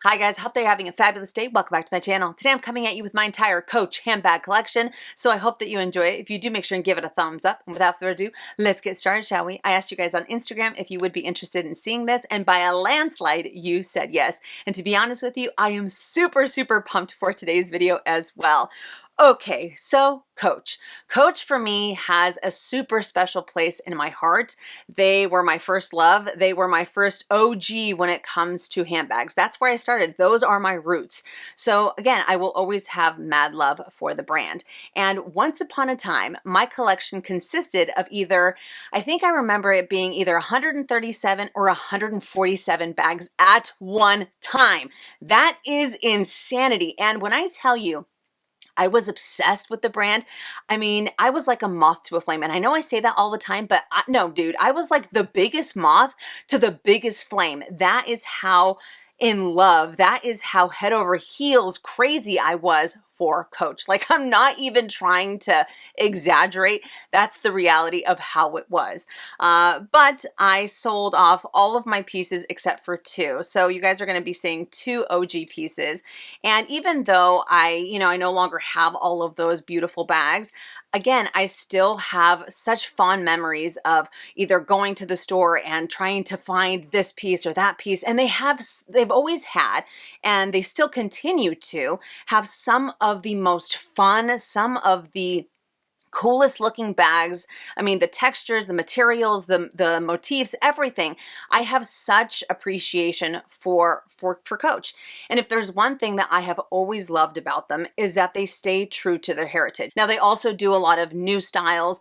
Hi guys, hope you're having a fabulous day. Welcome back to my channel. Today I'm coming at you with my entire Coach handbag collection, so I hope that you enjoy it. If you do, make sure and give it a thumbs up. And without further ado, let's get started, shall we? I asked you guys on Instagram if you would be interested in seeing this, and by a landslide, you said yes. And to be honest with you, I am super pumped for today's video as well. Okay, so Coach. Coach for me has a super special place in my heart. They were my first love. They were my first OG when it comes to handbags. That's where I started. Those are my roots. So again, I will always have mad love for the brand. And once upon a time, my collection consisted of either, I think I remember it being either 137 or 147 bags at one time. That is insanity. And when I tell you, I was obsessed with the brand. I mean, I was like a moth to a flame. And I know I say that all the time, but no, dude, I was like the biggest moth to the biggest flame. That is how in love, that is how head over heels crazy I was for Coach. Like, I'm not even trying to exaggerate. That's the reality of how it was. But I sold off all of my pieces except for two. So you guys are going to be seeing two OG pieces. And even though I no longer have all of those beautiful bags, again, I still have such fond memories of either going to the store and trying to find this piece or that piece. And they've always had, and they still continue to have some of the most fun, some of the coolest looking bags. I mean, the textures, the materials, the motifs, everything. I have such appreciation for Coach. And if there's one thing that I have always loved about them is that they stay true to their heritage. Now, they also do a lot of new styles,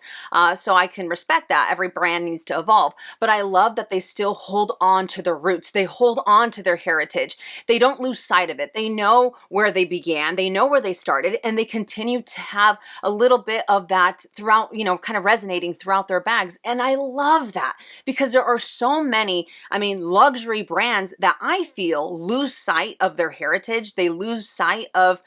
so I can respect that. Every brand needs to evolve, but I love that they still hold on to their roots. They hold on to their heritage. They don't lose sight of it. They know where they began, they know where they started, and they continue to have a little bit of that throughout, kind of resonating throughout their bags. And I love that because there are so many, luxury brands that I feel lose sight of their heritage. They lose sight of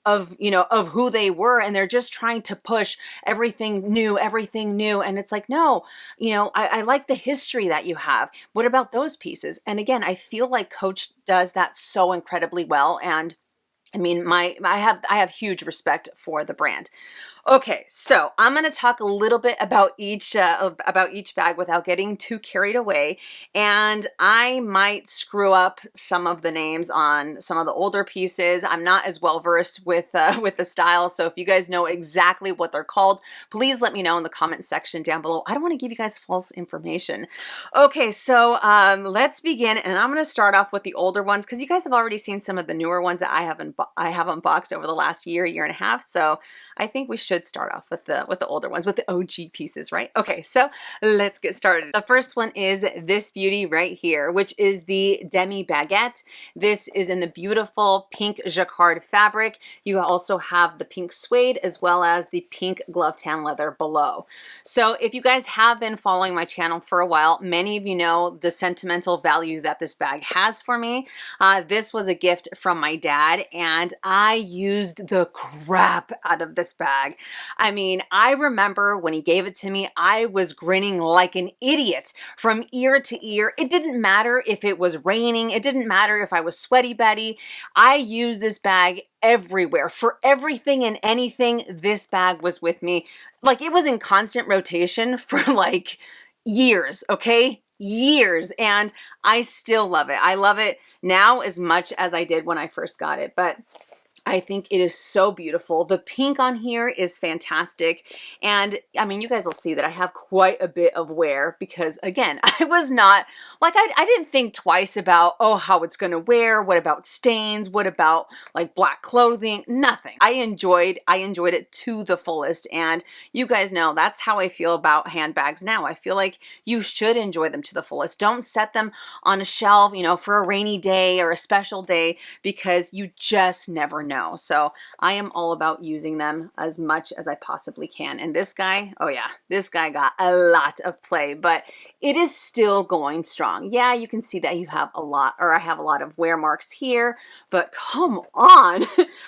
who they were, and they're just trying to push everything new. And it's like, no, I like the history that you have. What about those pieces? And again, I feel like Coach does that so incredibly well. And I mean, I have huge respect for the brand. Okay, so I'm going to talk a little bit about each bag without getting too carried away, and I might screw up some of the names on some of the older pieces. I'm not as well versed with the style, so if you guys know exactly what they're called, please let me know in the comment section down below. I don't want to give you guys false information. Okay, so let's begin, and I'm going to start off with the older ones because you guys have already seen some of the newer ones that I have unboxed over the last year and a half. So I think we should start off with the older ones, with the OG pieces, right? Okay, so let's get started. The first one is this beauty right here, which is the demi baguette. This is in the beautiful pink jacquard fabric. You also have the pink suede as well as the pink glove tan leather below. So if you guys have been following my channel for a while, many of you know the sentimental value that this bag has for me. This was a gift from my dad, and I used the crap out of this bag. I mean, I remember when he gave it to me, I was grinning like an idiot from ear to ear. It didn't matter if it was raining. It didn't matter if I was sweaty Betty. I used this bag everywhere. For everything and anything, this bag was with me. Like, it was in constant rotation for like years, okay? Years. And I still love it. I love it now as much as I did when I first got it. But I think it is so beautiful. The pink on here is fantastic. And I mean, you guys will see that I have quite a bit of wear because, again, I was not, like, I didn't think twice about, oh, how it's going to wear. What about stains? What about like black clothing? Nothing. I enjoyed it to the fullest. And you guys know that's how I feel about handbags now. I feel like you should enjoy them to the fullest. Don't set them on a shelf, for a rainy day or a special day, because you just never know. know. So I am all about using them as much as I possibly can. And this guy, oh yeah, this guy got a lot of play, but it is still going strong. Yeah, you can see that you have a lot, or I have a lot of wear marks here, but come on.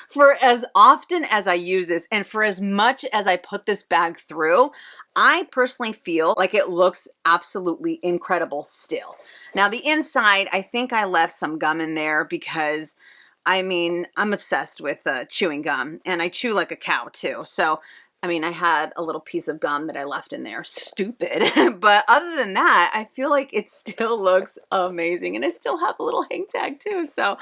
For as often as I use this and for as much as I put this bag through, I personally feel like it looks absolutely incredible still. Now the inside, I think I left some gum in there because I mean, I'm obsessed with chewing gum, and I chew like a cow too. So I mean, I had a little piece of gum that I left in there. Stupid. But other than that, I feel like it still looks amazing. And I still have a little hang tag too. So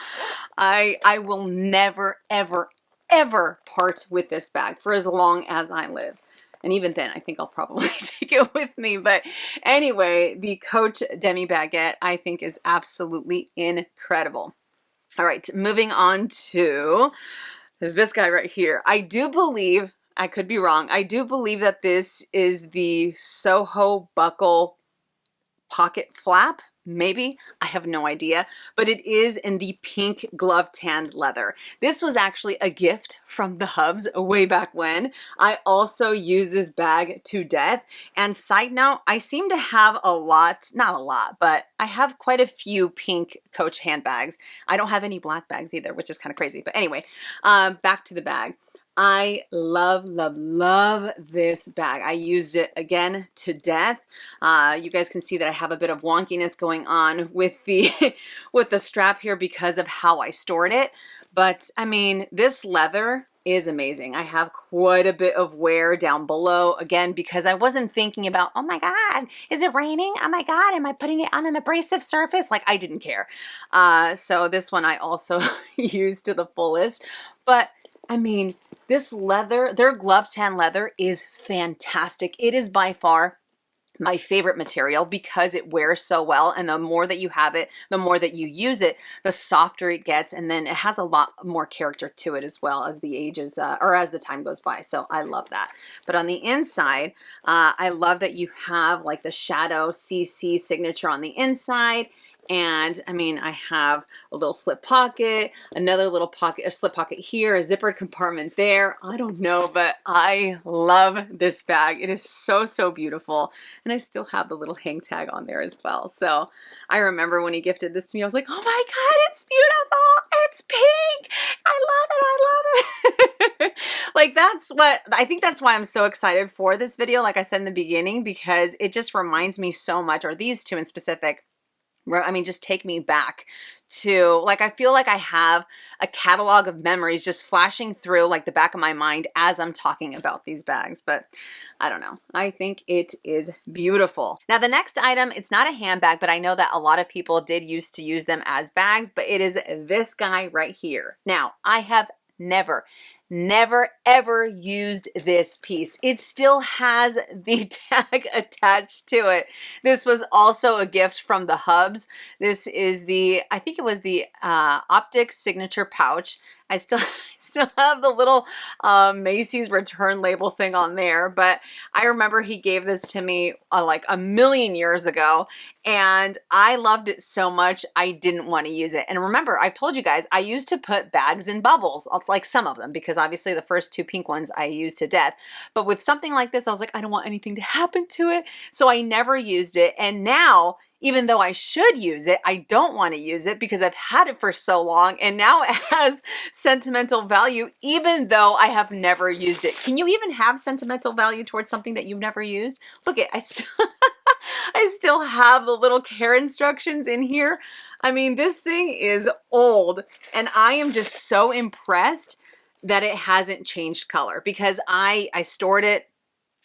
I will never, ever, ever part with this bag for as long as I live. And even then, I think I'll probably take it with me. But anyway, the Coach Demi Baguette, I think, is absolutely incredible. All right, moving on to this guy right here. I do believe, I could be wrong, I do believe that this is the Soho buckle pocket flap. Maybe, I have no idea, but it is in the pink glove tanned leather. This was actually a gift from the Hubs way back when. I also use this bag to death. And side note, I seem to have a lot, not a lot, but I have quite a few pink Coach handbags. I don't have any black bags either, which is kind of crazy. But anyway, back to the bag. I love, love, love this bag. I used it again to death. You guys can see that I have a bit of wonkiness going on with the with the strap here because of how I stored it. But I mean, this leather is amazing. I have quite a bit of wear down below, again, because I wasn't thinking about, oh my God, is it raining? Oh my God, am I putting it on an abrasive surface? Like, I didn't care. So this one I also used to the fullest. But I mean, this leather, their glove tan leather is fantastic. It is by far my favorite material because it wears so well, and the more that you have it, the more that you use it, the softer it gets, and then it has a lot more character to it as well as the ages or as the time goes by. So I love that. But on the inside, I love that you have like the shadow CC signature on the inside. And I mean, I have a little slip pocket, another little pocket, a slip pocket here, a zippered compartment there. I don't know, but I love this bag. It is so, so beautiful. And I still have the little hang tag on there as well. So I remember when he gifted this to me, I was like, oh my God, it's beautiful. It's pink. I love it. I love it. Like, that's what, I think that's why I'm so excited for this video, like I said in the beginning, because it just reminds me so much, or these two in specific, I mean, just take me back to, like, I feel like I have a catalog of memories just flashing through like the back of my mind as I'm talking about these bags. But I don't know. I think it is beautiful. Now, the next item, it's not a handbag, but I know that a lot of people did used to use them as bags, but it is this guy right here. Now, I have never ever used this piece. It still has the tag attached to it. This was also a gift from the Hubs. This is the, I think it was the Optic signature pouch. I still have the little Macy's return label thing on there, but I remember he gave this to me like a million years ago, and I loved it so much I didn't want to use it. And remember, I've told you guys, I used to put bags in bubbles, like some of them, because obviously the first two pink ones I used to death. But with something like this, I was like, I don't want anything to happen to it. So I never used it. And now, even though I should use it, I don't want to use it because I've had it for so long, and now it has sentimental value even though I have never used it. Can you even have sentimental value towards something that you've never used? Look at, I still have the little care instructions in here. I mean, this thing is old, and I am just so impressed that it hasn't changed color because I stored it.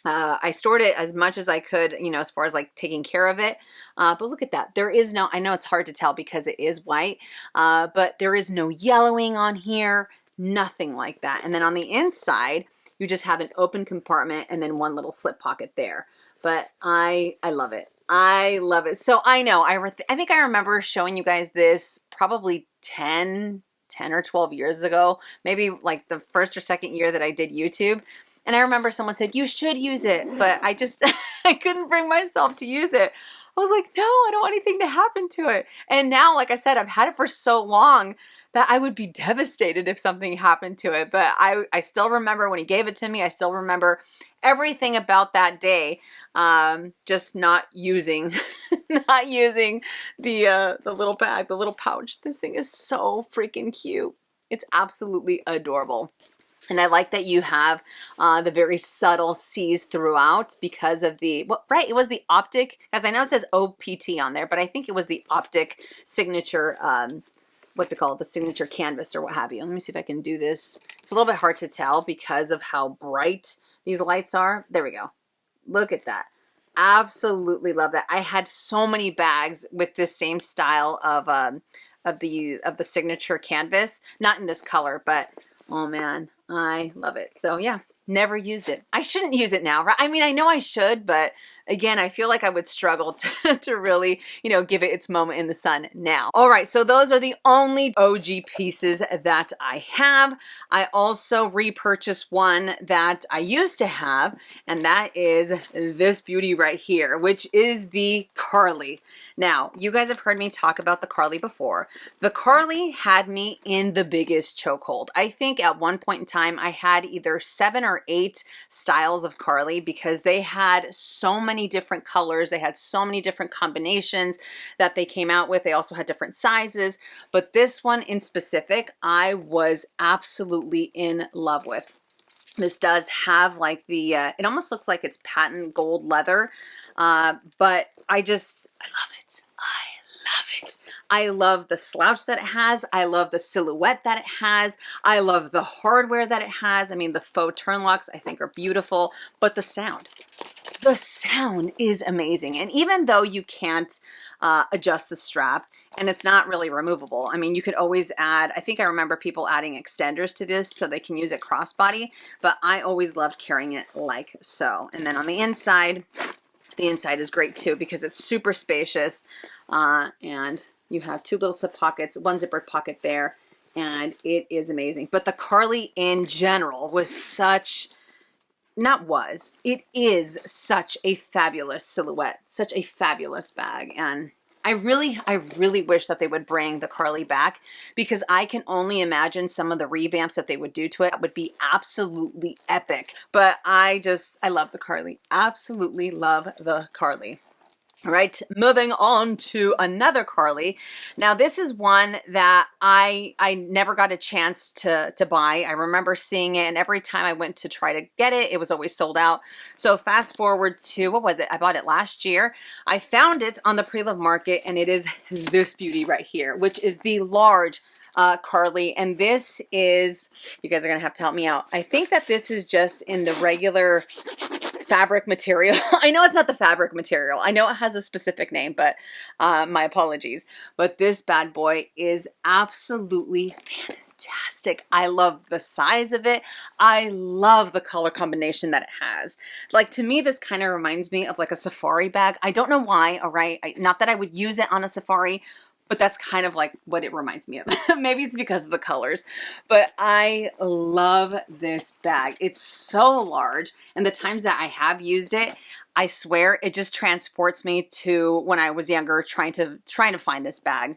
I stored it as much as I could, you know, as far as like taking care of it. But look at that. There is no, I know it's hard to tell because it is white, but there is no yellowing on here, nothing like that. And then on the inside, you just have an open compartment and then one little slip pocket there. But I love it. I love it. So I know, I think I remember showing you guys this probably 10 or 12 years ago, maybe like the first or second year that I did YouTube. And I remember someone said, you should use it, but I just, I couldn't bring myself to use it. I was like, no, I don't want anything to happen to it. And now, like I said, I've had it for so long that I would be devastated if something happened to it. But I still remember when he gave it to me. I still remember everything about that day. Just not using, not using the little bag, the little pouch. This thing is so freaking cute. It's absolutely adorable. And I like that you have the very subtle C's throughout because of the, well, right, it was the optic, as I know it says OPT on there, but I think it was the optic signature, what's it called? The signature canvas or what have you. Let me see if I can do this. It's a little bit hard to tell because of how bright these lights are. There we go. Look at that. Absolutely love that. I had so many bags with this same style of the signature canvas, not in this color, but oh man, I love it. So yeah, never use it. I shouldn't use it now, right? I mean, I know I should, but again, I feel like I would struggle to really, you know, give it its moment in the sun now. All right, so those are the only OG pieces that I have. I also repurchased one that I used to have, and that is this beauty right here, which is the Carly. Now, you guys have heard me talk about the Carly before. The Carly had me in the biggest chokehold. I think at one point in time, I had either 7 or 8 styles of Carly because they had so many different colors. They had so many different combinations that they came out with. They also had different sizes. But this one in specific, I was absolutely in love with. This does have like the, it almost looks like it's patent gold leather, but I love it. I love it. I love the slouch that it has. I love the silhouette that it has. I love the hardware that it has. I mean, the faux turn locks I think are beautiful, but the sound is amazing. And even though you can't adjust the strap, and it's not really removable. I mean, you could always add, I think I remember people adding extenders to this so they can use it crossbody, but I always loved carrying it like so. And then on the inside is great too because it's super spacious, and you have 2 little slip pockets, 1 zippered pocket there, and it is amazing. But the Carly in general was such, it is such a fabulous silhouette, such a fabulous bag. And I really wish that they would bring the Carly back because I can only imagine some of the revamps that they would do to it. That would be absolutely epic. But I love the Carly. Absolutely love the Carly. All right, moving on to another Carly. Now this is one that I never got a chance to buy. I remember seeing it, and every time I went to try to get it, it was always sold out. So fast forward to, what was it? I bought it last year. I found it on the pre-loved market, and it is this beauty right here, which is the large Carly. And this is, you guys are gonna have to help me out. I think that this is just in the regular fabric material. I know it's not the fabric material. I know it has a specific name, but my apologies. But this bad boy is absolutely fantastic. I love the size of it. I love the color combination that it has. Like, to me, this kind of reminds me of like a safari bag. I don't know why, all right? Not that I would use it on a safari, but that's kind of like what it reminds me of. Maybe it's because of the colors, but I love this bag. It's so large, and the times that I have used it, I swear it just transports me to when I was younger trying to find this bag.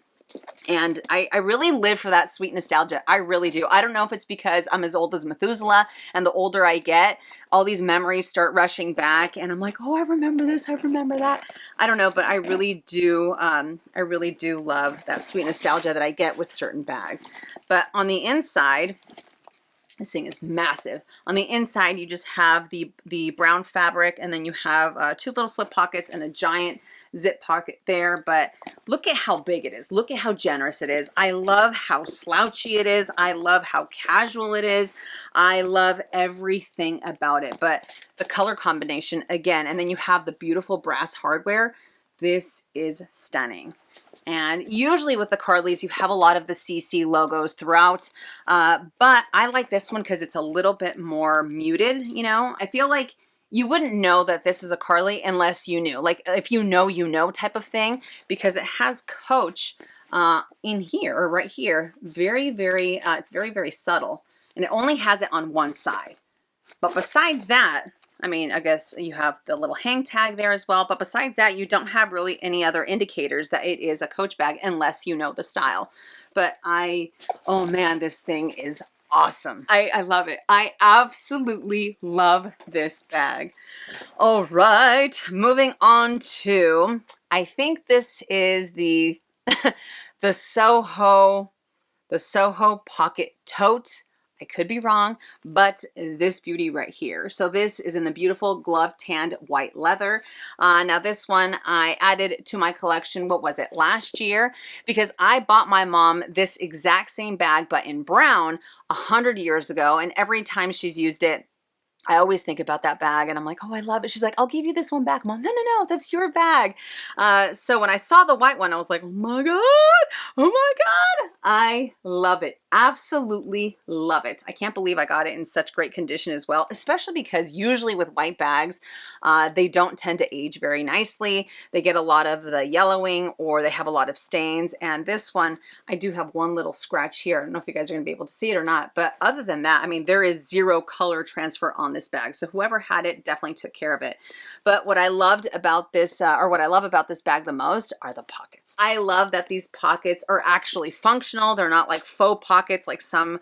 And I really live for that sweet nostalgia. I really do. I don't know if it's because I'm as old as Methuselah, and the older I get, all these memories start rushing back, and I'm like, oh, I remember this, I remember that. I don't know, but I really do love that sweet nostalgia that I get with certain bags. But on the inside, this thing is massive. On the inside, you just have the brown fabric, and then you have 2 little slip pockets and a giant zip pocket there. But look at how big it is. Look at how generous it is. I love how slouchy it is. I love how casual it is. I love everything about it. But the color combination again, and then you have the beautiful brass hardware. This is stunning. And usually with the Carlys, you have a lot of the CC logos throughout, but I like this one because it's a little bit more muted, you know? I feel like you wouldn't know that this is a Carly unless you knew. Like, if you know type of thing, because it has Coach in here, or right here. Very, it's very, very subtle. And it only has it on one side. But besides that, I mean, I guess you have the little hang tag there as well, but besides that, you don't have really any other indicators that it is a Coach bag unless you know the style. But oh man, this thing is awesome. I love it. I absolutely love this bag. All right, moving on to, I think this is the the Soho pocket tote. I could be wrong, but this beauty right here. So this is in the beautiful glove tanned white leather. Now this one I added to my collection, what was it, last year? Because I bought my mom this exact same bag, but in brown 100 years ago. And every time she's used it, I always think about that bag and I'm like, oh, I love it. She's like, I'll give you this one back. Mom, no, no, no, that's your bag. So when I saw the white one, I was like, oh my God, oh my God. I love it. Absolutely love it. I can't believe I got it in such great condition as well, especially because usually with white bags, they don't tend to age very nicely. They get a lot of the yellowing or they have a lot of stains. And this one, I do have one little scratch here. I don't know if you guys are gonna be able to see it or not, but other than that, I mean, there is zero color transfer on this bag. So whoever had it definitely took care of it. But what I loved about this, or what I love about this bag the most are the pockets. I love that these pockets are actually functional. They're not like faux pockets like some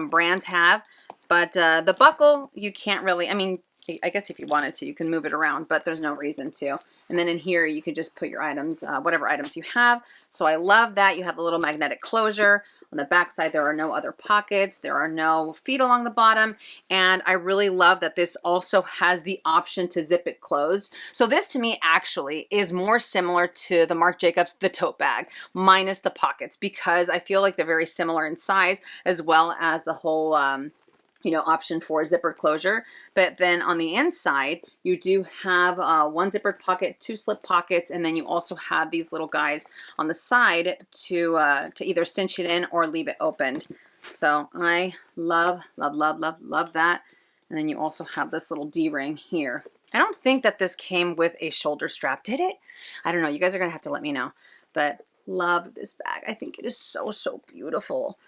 brands have. But the buckle, you can't really, I mean, I guess if you wanted to, you can move it around, but there's no reason to. And then in here, you can just put your items, whatever items you have. So I love that. You have a little magnetic closure. On the back side, there are no other pockets. There are no feet along the bottom. And I really love that this also has the option to zip it closed. So this to me actually is more similar to the Marc Jacobs, the tote bag, minus the pockets, because I feel like they're very similar in size as well as the whole, you know, option for zipper closure. But then on the inside, you do have one zippered pocket, two slip pockets, and then you also have these little guys on the side to either cinch it in or leave it opened. So I love, love, love, love, love that. And then you also have this little D-ring here. I don't think that this came with a shoulder strap, did it? I don't know. You guys are gonna have to let me know. But love this bag. I think it is so, so beautiful.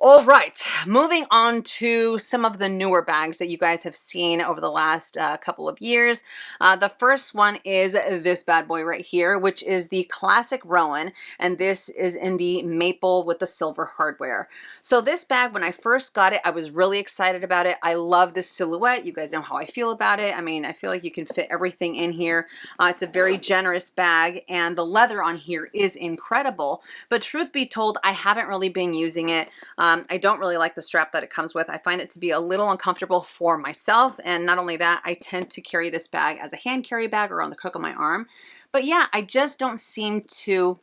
All right, moving on to some of the newer bags that you guys have seen over the last couple of years. The first one is this bad boy right here, which is the classic Rowan, and this is in the maple with the silver hardware. So this bag, when I first got it, I was really excited about it. I love this silhouette. You guys know how I feel about it. I mean, I feel like you can fit everything in here. It's a very generous bag, and the leather on here is incredible. But truth be told, I haven't really been using it. I don't really like the strap that it comes with. I find it to be a little uncomfortable for myself. And not only that, I tend to carry this bag as a hand carry bag or on the crook of my arm. But yeah, I just don't seem to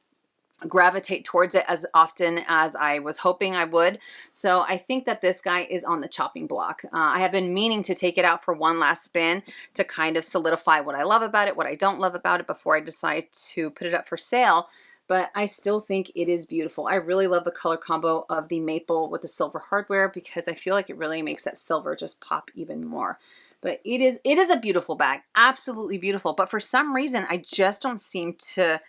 gravitate towards it as often as I was hoping I would. So I think that this guy is on the chopping block. I have been meaning to take it out for one last spin to kind of solidify what I love about it, what I don't love about it before I decide to put it up for sale. But I still think it is beautiful. I really love the color combo of the maple with the silver hardware because I feel like it really makes that silver just pop even more. But it is a beautiful bag, absolutely beautiful. But for some reason, I just don't seem to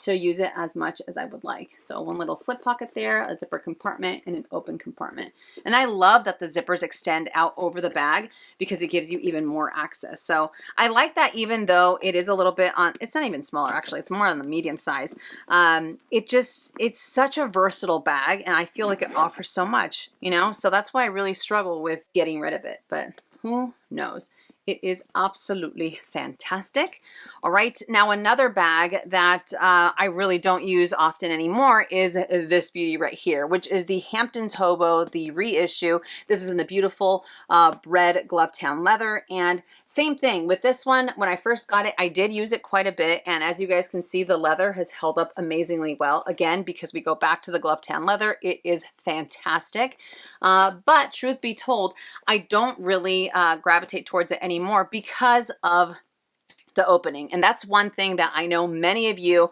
use it as much as I would like. So one little slip pocket there, a zipper compartment, and an open compartment. And I love that the zippers extend out over the bag because it gives you even more access. So I like that even though it is a little bit on, it's not even smaller actually, it's more on the medium size. It's such a versatile bag and I feel like it offers so much, you know? So that's why I really struggle with getting rid of it, but who knows? It is absolutely fantastic. All right, now another bag that I really don't use often anymore is this beauty right here, which is the Hampton's Hobo, the reissue. This is in the beautiful red glove town leather. And same thing with this one, when I first got it, I did use it quite a bit. And as you guys can see, the leather has held up amazingly well. Again, because we go back to the glove town leather, it is fantastic. But truth be told, I don't really gravitate towards it anymore because of the opening. And that's one thing that I know many of you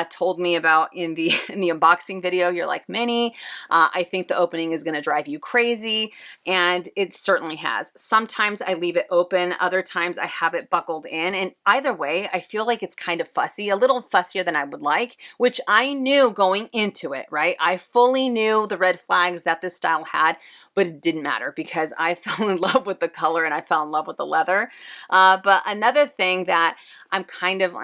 told me about in the unboxing video. You're like, Minnie, I think the opening is going to drive you crazy. And it certainly has. Sometimes I leave it open. Other times I have it buckled in. And either way, I feel like it's kind of fussy, a little fussier than I would like, which I knew going into it, right? I fully knew the red flags that this style had, but it didn't matter because I fell in love with the color and I fell in love with the leather. But another thing that I'm kind of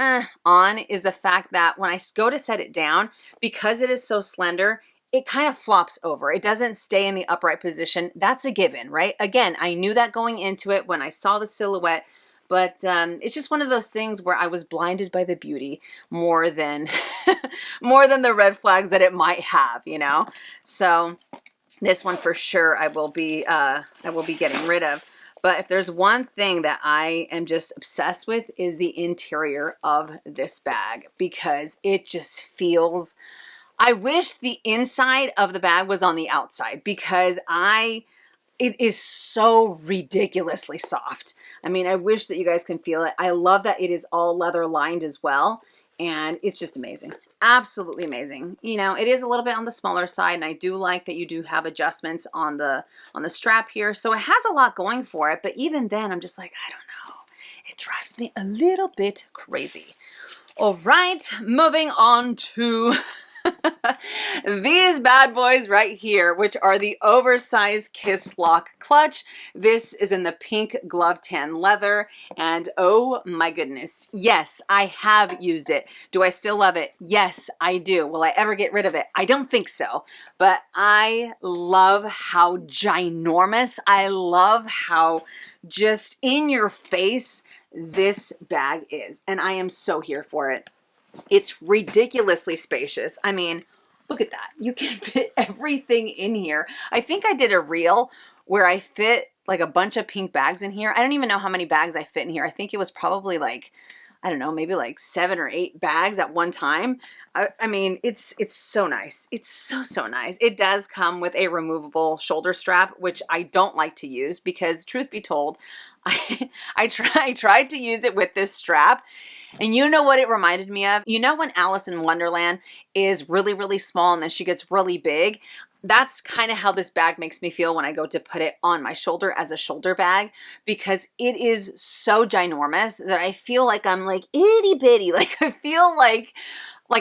on is the fact that when I go to set it down, because it is so slender, it kind of flops over. It doesn't stay in the upright position. That's a given, right? Again, I knew that going into it when I saw the silhouette, but it's just one of those things where I was blinded by the beauty more than more than the red flags that it might have, you know? So this one for sure I will be getting rid of. But if there's one thing that I am just obsessed with is the interior of this bag, because it just feels, I wish the inside of the bag was on the outside, because it is so ridiculously soft. I mean, I wish that you guys can feel it. I love that it is all leather lined as well. And it's just amazing. Absolutely amazing. You know, it is a little bit on the smaller side, and I do like that you do have adjustments on the strap here. So it has a lot going for it, but even then I'm just like, I don't know. It drives me a little bit crazy. All right, moving on to these bad boys right here, which are the oversized kiss lock clutch. This is in the pink glove tan leather, and oh my goodness, yes, I have used it. Do I still love it? Yes, I do. Will I ever get rid of it? I don't think so, but I love how ginormous, I love how just in your face this bag is, and I am so here for it. It's ridiculously spacious. I mean, look at that. You can fit everything in here. I think I did a reel where I fit like a bunch of pink bags in here. I don't even know how many bags I fit in here. I think it was probably like, I don't know, maybe like 7 or 8 bags at one time. I mean, it's so nice. It's so nice. It does come with a removable shoulder strap, which I don't like to use because, truth be told, I tried to use it with this strap. And you know what it reminded me of? You know when Alice in Wonderland is really, really small and then she gets really big? That's kind of how this bag makes me feel when I go to put it on my shoulder as a shoulder bag, because it is so ginormous that I feel like I'm like itty bitty. Like I feel like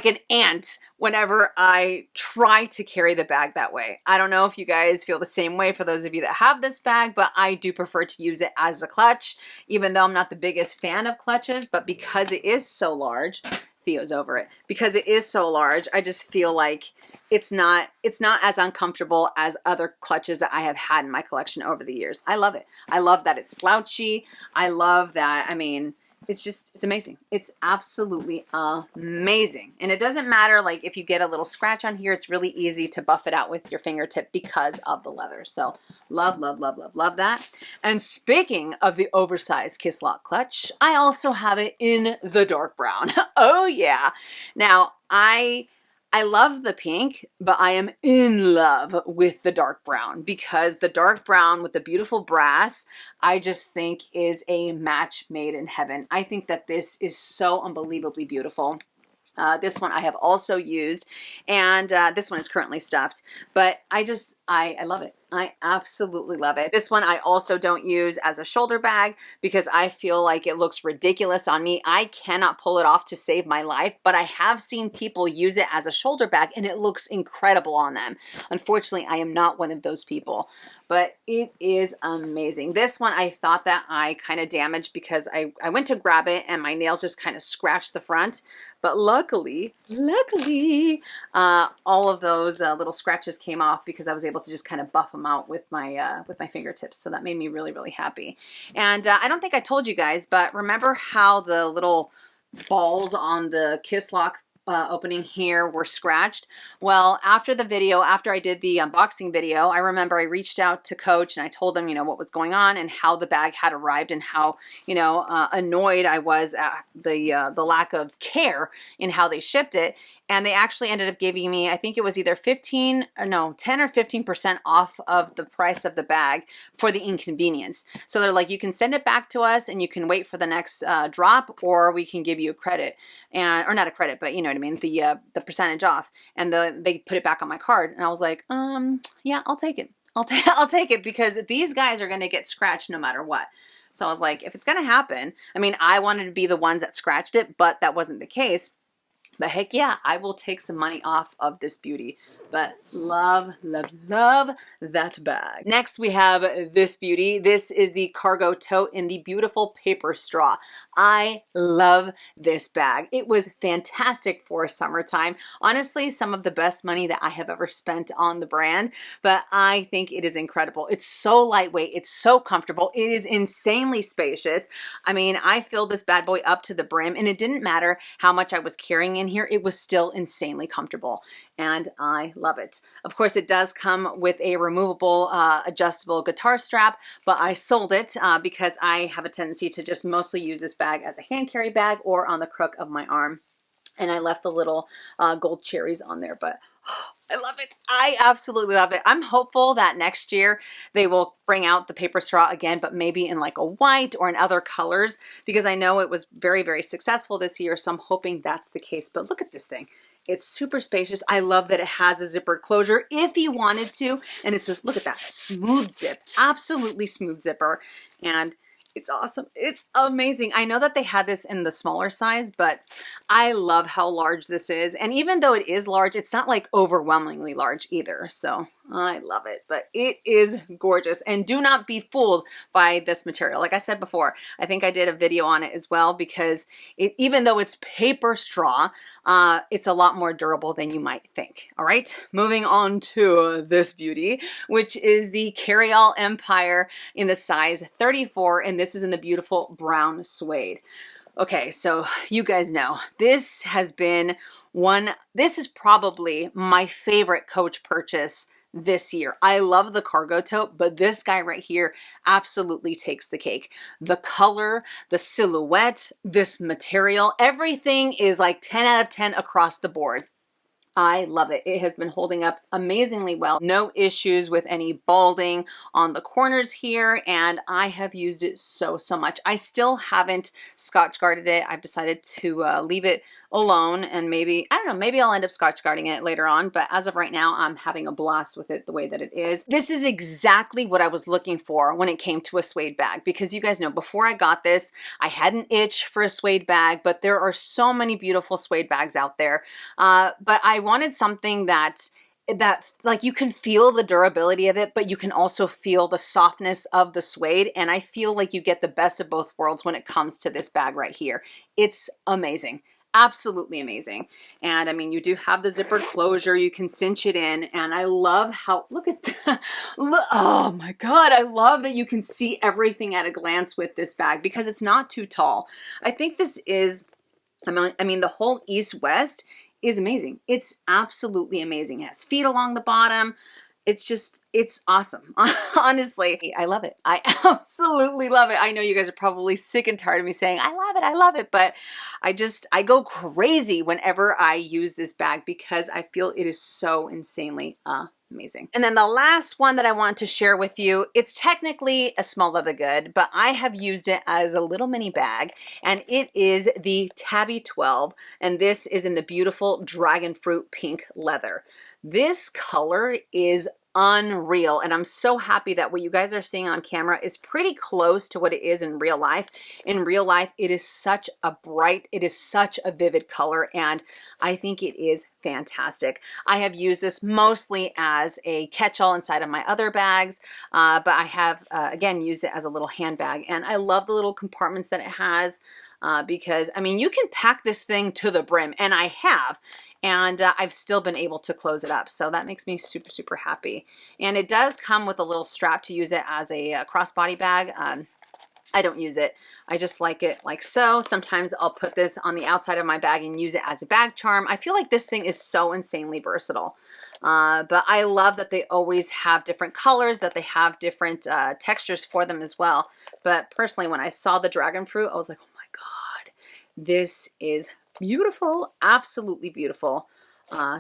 an ant whenever I try to carry the bag that way. I don't know if you guys feel the same way for those of you that have this bag, but I do prefer to use it as a clutch, even though I'm not the biggest fan of clutches, but because it is so large, Theo's over it. Because it is so large, I just feel like it's not as uncomfortable as other clutches that I have had in my collection over the years. I love it. I love that it's slouchy. I love that, I mean, it's amazing. It's absolutely amazing. And it doesn't matter, like if you get a little scratch on here, it's really easy to buff it out with your fingertip because of the leather. So love, love, love, love, love that. And speaking of the oversized kiss lock clutch, I also have it in the dark brown. Oh yeah. Now I love the pink, but I am in love with the dark brown, because the dark brown with the beautiful brass, I just think is a match made in heaven. I think that this is so unbelievably beautiful. This one I have also used, and this one is currently stuffed, but I love it. I absolutely love it. This one I also don't use as a shoulder bag because I feel like it looks ridiculous on me. I cannot pull it off to save my life, but I have seen people use it as a shoulder bag and it looks incredible on them. Unfortunately, I am not one of those people, but it is amazing. This one I thought that I kind of damaged because I went to grab it and my nails just kind of scratched the front, but luckily, all of those little scratches came off because I was able to just kind of buff them out with my fingertips. So that made me really, really happy. And I don't think I told you guys, but remember how the little balls on the kiss lock opening here were scratched? Well, after the video, after I did the unboxing video, I remember I reached out to Coach and I told him, you know, what was going on and how the bag had arrived and how, you know, annoyed I was at the lack of care in how they shipped it. and they actually ended up giving me, I think it was either 10 or 15% off of the price of the bag for the inconvenience. So they're like, you can send it back to us and you can wait for the next drop, or we can give you a credit, or not a credit, but you know what I mean, the percentage off, and they put it back on my card. And I was like, yeah, I'll take it. I'll take it, because these guys are going to get scratched no matter what. So I was like, if it's going to happen, I mean, I wanted to be the ones that scratched it, but that wasn't the case. But heck yeah, I will take some money off of this beauty. But love, love, love that bag. Next, we have this beauty. This is the cargo tote in the beautiful paper straw. I love this bag. It was fantastic for summertime. Honestly, some of the best money that I have ever spent on the brand, but I think it is incredible. It's so lightweight. It's so comfortable. It is insanely spacious. I mean, I filled this bad boy up to the brim, and it didn't matter how much I was carrying in here. It was still insanely comfortable, and I love it. Of course, it does come with a removable, adjustable guitar strap, but I sold it because I have a tendency to just mostly use this bag as a hand carry bag or on the crook of my arm. And I left the little gold cherries on there, but I love it. I absolutely love it. I'm hopeful that next year they will bring out the paper straw again, but maybe in like a white or in other colors, because I know it was very, very successful this year. So I'm hoping that's the case. But look at this thing. It's super spacious. I love that it has a zippered closure if you wanted to. And it's a, look at that, smooth zip, absolutely smooth zipper. And it's awesome. It's amazing. I know that they had this in the smaller size, but I love how large this is. And even though it is large, it's not like overwhelmingly large either. So I love it, but it is gorgeous. And do not be fooled by this material. Like I said before, I think I did a video on it as well, because even though it's paper straw, it's a lot more durable than you might think. All right, moving on to this beauty, which is the Carryall Empire in the size 34. And this is in the beautiful brown suede. Okay, so you guys know, this has been this is probably my favorite Coach purchase this year. I love the cargo tote, but this guy right here absolutely takes the cake. The color, the silhouette, this material, everything is like 10 out of 10 across the board. I love it. It has been holding up amazingly well. No issues with any balding on the corners here, and I have used it so much. I still haven't Scotch guarded it. I've decided to leave it alone, and maybe, I don't know, maybe I'll end up Scotch guarding it later on, but as of right now, I'm having a blast with it the way that it is. This is exactly what I was looking for when it came to a suede bag, because you guys know, before I got this, I had an itch for a suede bag, but there are so many beautiful suede bags out there. But I wanted something that like you can feel the durability of it, but you can also feel the softness of the suede. And I feel like you get the best of both worlds when it comes to this bag right here. It's amazing. Absolutely amazing. And I mean, you do have the zippered closure. You can cinch it in. And I love how, look at that. Look, oh my God. I love that you can see everything at a glance with this bag, because it's not too tall. I think this is, I mean, the whole east-west is amazing. It's absolutely amazing. It has feet along the bottom. It's just, it's awesome. Honestly, I love it. I absolutely love it. I know you guys are probably sick and tired of me saying, I love it, but I go crazy whenever I use this bag, because I feel it is so insanely amazing. And then the last one that I want to share with you, it's technically a small leather good, but I have used it as a little mini bag, and it is the Tabby 12, and this is in the beautiful dragon fruit pink leather. This color is unreal, and I'm so happy that what you guys are seeing on camera is pretty close to what it is in real life. In real life, it is such a bright, it is such a vivid color, and I think it is fantastic. I have used this mostly as a catch-all inside of my other bags, but I have, again, used it as a little handbag, and I love the little compartments that it has, because, I mean, you can pack this thing to the brim, and I have, and I've still been able to close it up. So that makes me super happy. And it does come with a little strap to use it as a crossbody bag. I don't use it. I just like it like so. Sometimes I'll put this on the outside of my bag and use it as a bag charm. I feel like this thing is so insanely versatile. But I love that they always have different colors, that they have different textures for them as well. But personally, when I saw the dragon fruit, I was like, oh my God, this is beautiful, absolutely beautiful.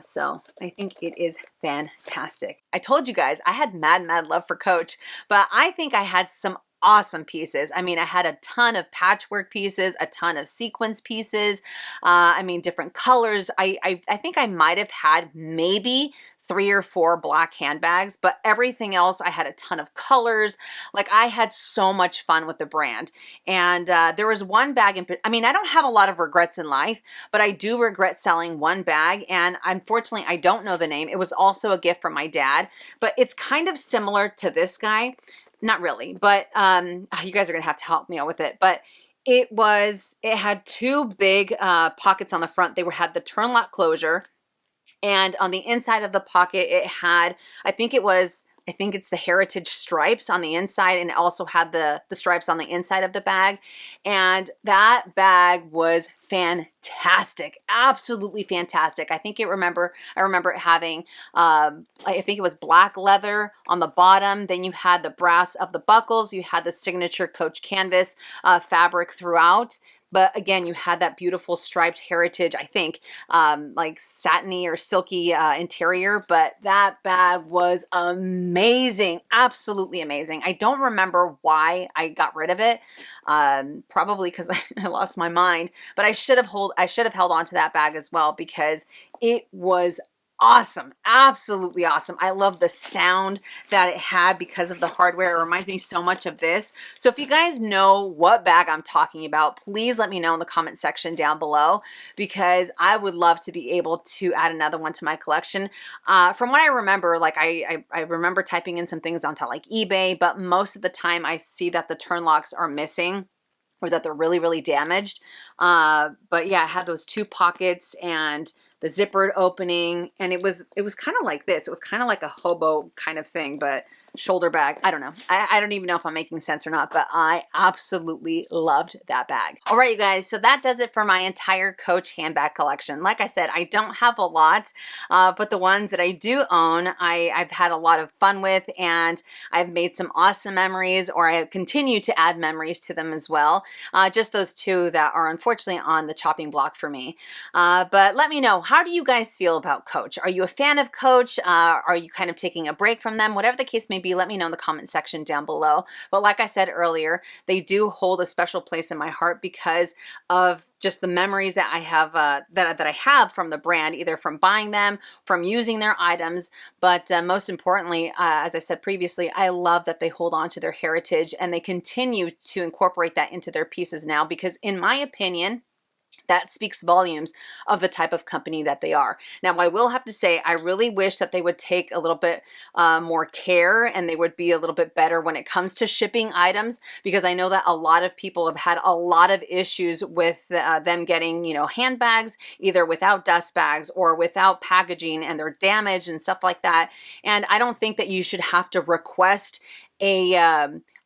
So I think it is fantastic. I told you guys I had mad love for Coach, but I think I had some awesome pieces. I mean, I had a ton of patchwork pieces, a ton of sequins pieces. I mean, different colors. I think I might have had maybe 3 or 4 black handbags, but everything else, I had a ton of colors. Like, I had so much fun with the brand. And there was one bag I mean, I don't have a lot of regrets in life, but I do regret selling one bag. And unfortunately, I don't know the name. It was also a gift from my dad, but it's kind of similar to this guy. Not really, but you guys are gonna have to help me out with it. But it had 2 big pockets on the front. They had the turn lock closure, and on the inside of the pocket, it had, I think it's the heritage stripes on the inside, and it also had the stripes on the inside of the bag. And that bag was fantastic, absolutely fantastic. I remember it having, I think it was black leather on the bottom. Then you had the brass of the buckles. You had the signature Coach canvas fabric throughout. But again, you had that beautiful striped heritage, I think, like satiny or silky interior. But that bag was amazing, absolutely amazing. I don't remember why I got rid of it. Probably because I lost my mind. But I should have held on to that bag as well, because it was awesome, absolutely awesome. I love the sound that it had because of the hardware. It reminds me so much of this. So if you guys know what bag I'm talking about, please let me know in the comment section down below, because I would love to be able to add another one to my collection. From what I remember, like I remember typing in some things onto like eBay, but most of the time I see that the turn locks are missing, or that they're really damaged. But yeah, I had those 2 pockets and the zippered opening, and it was kind of like this. It was kind of like a hobo kind of thing, but shoulder bag. I don't know. I don't even know if I'm making sense or not, but I absolutely loved that bag. All right, you guys, so that does it for my entire Coach handbag collection. Like I said, I don't have a lot, but the ones that I do own, I've had a lot of fun with, and I've made some awesome memories, or I continue to add memories to them as well. Just those 2 that are unfortunately on the chopping block for me. But let me know, how do you guys feel about Coach? Are you a fan of Coach? Are you kind of taking a break from them? Whatever the case may be, let me know in the comment section down below. But like I said earlier, they do hold a special place in my heart because of just the memories that I have that I have from the brand, either from buying them, from using their items, but most importantly, as I said previously, I love that they hold on to their heritage, and they continue to incorporate that into their pieces now, because in my opinion, that speaks volumes of the type of company that they are. Now, I will have to say, I really wish that they would take a little bit more care, and they would be a little bit better when it comes to shipping items, because I know that a lot of people have had a lot of issues with them getting, you know, handbags either without dust bags or without packaging, and they're damaged and stuff like that. And I don't think that you should have to request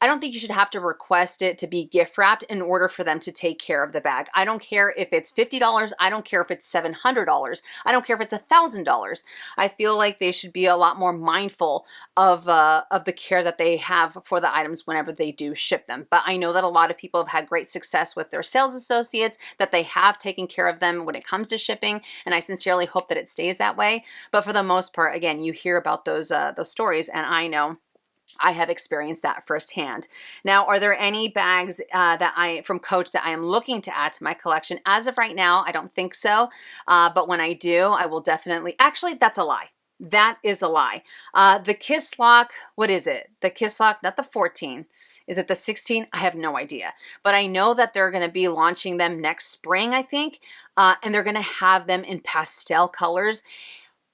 I don't think you should have to request it to be gift wrapped in order for them to take care of the bag. I don't care if it's $50. I don't care if it's $700. I don't care if it's $1,000. I feel like they should be a lot more mindful of the care that they have for the items whenever they do ship them. But I know that a lot of people have had great success with their sales associates, that they have taken care of them when it comes to shipping, and I sincerely hope that it stays that way. But for the most part, again, you hear about those stories, and I know I have experienced that firsthand. Now, are there any bags from Coach that I am looking to add to my collection? As of right now, I don't think so. But when I do, I will definitely. Actually, that's a lie. That is a lie. The Kiss Lock, what is it? The Kiss Lock, not the 14. Is it the 16? I have no idea. But I know that they're going to be launching them next spring, I think. And they're going to have them in pastel colors.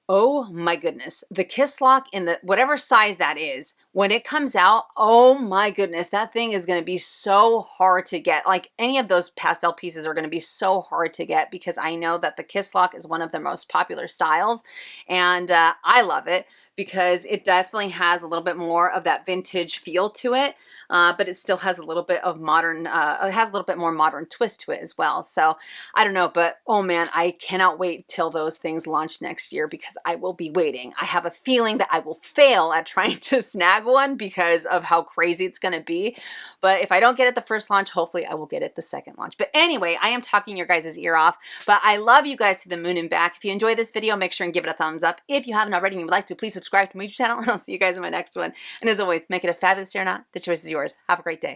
Oh my goodness. The Kiss Lock in the whatever size that is, when it comes out, oh my goodness, that thing is going to be so hard to get. Like, any of those pastel pieces are going to be so hard to get, because I know that the Kiss Lock is one of the most popular styles, and I love it because it definitely has a little bit more of that vintage feel to it, but it still has a little bit of modern, it has a little bit more modern twist to it as well. So I don't know, but oh man, I cannot wait till those things launch next year, because because I will be waiting. I have a feeling that I will fail at trying to snag one because of how crazy it's gonna be. But if I don't get it the first launch, hopefully I will get it the second launch. But anyway, I am talking your guys' ear off, but I love you guys to the moon and back. If you enjoyed this video, make sure and give it a thumbs up. If you haven't already and you would like to, please subscribe to my YouTube channel, and I'll see you guys in my next one. And as always, make it a fabulous day or not. The choice is yours. Have a great day.